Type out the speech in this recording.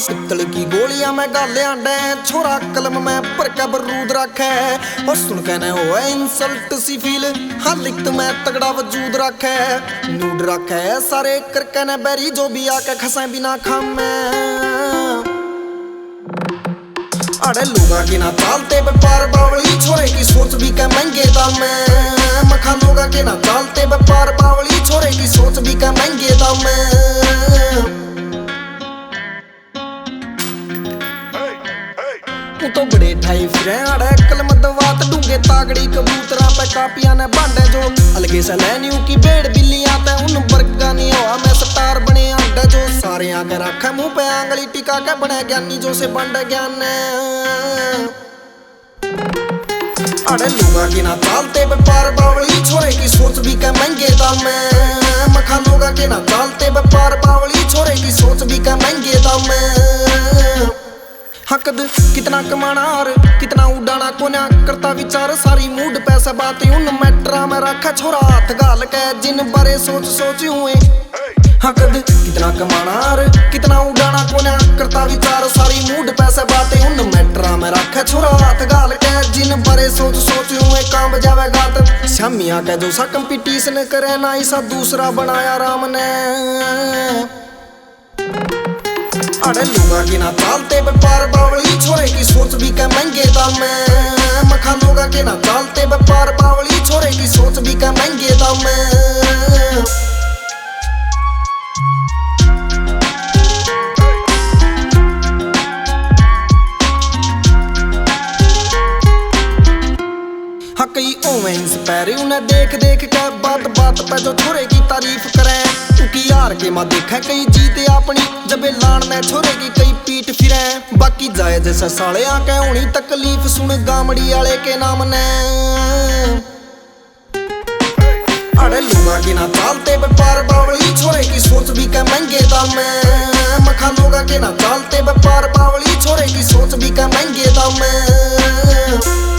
पित्तल की गोलियां मैं गालियां डे छोरा कलम में पर के बरूद रखे और सुन के न होए इंसल्ट सी फील हाँ लिखत में तगड़ा वजूद रखे नूड रखे सारे करके न बैरी जो भी आके खसे बिना खामे अरे लोगा के ना चालते व्यापार बावली छोरे की सोच भी के महंगे दाम में मखा लोगा के ना चालते व्यापार बावली छोरे की सोच भी के महंगे दाम में तो बड़े ठाई फिरे अड़े कलम दवात डूंगे तागड़ी कबूतरा पे कापिया ने बांधे जो अलगे से लैन्यू की भेड़ बिल्लियां ते उन बरगा नहीं हुआ मैं स्टार बने आंडे जो सारे आके रखे मुंह पे आंगली टिका के बने ज्ञानी जो से बंड ज्ञान अरे लोगा की ना चालते व्यापार बावली छोरे की सोच भी के महंगे दाम में मखा लोगा के ना चालते व्यापार बावली छोरे की सोच भी के महंगे दाम में हकद कितना कमाना और कितना उड़ाना कोन्या करता विचार सारी मूड पैसा बातें उन मैटरा में रखा छोरा हाथ गाल के जिन बारे सोच सोच हुए हकद कितना कमाना और कितना उड़ाना कोन्या करता विचार सारी मूड पैसा बातें उन मैटरा में रखा छोरा हाथ गाल के जिन बारे सोच सोच हुए काम बजावे गात शामिया के जो सा कंपटीशन करे ना ऐसा दूसरा बनाया राम ने अरे लोगा के ना चालते व्यापार बावली छोरे की सोच भी के महंगे दाम में मखा लोगा के ना चालते व्यापार बावली छोरे की सोच भी के महंगे दाम में हाँ कई ओवेंस पैरे उन्हें देख देख के बात बात पे जो छोरे की तारीफ करे उनकी यार के माँ देखा कई जीते अपनी जब लान में छोरे की कई पीट फिरे बाकी जाए जैसे साले आके उन्हीं तकलीफ सुन गामड़ी आले के नाम ने अरे लोगा के ना चालते व्यापार बावली छोरे की सोच भी के महंगे दाम में मखा लोगा के ना चालते व्यापार बावली छोरे की सोच भी के महंगे दाम में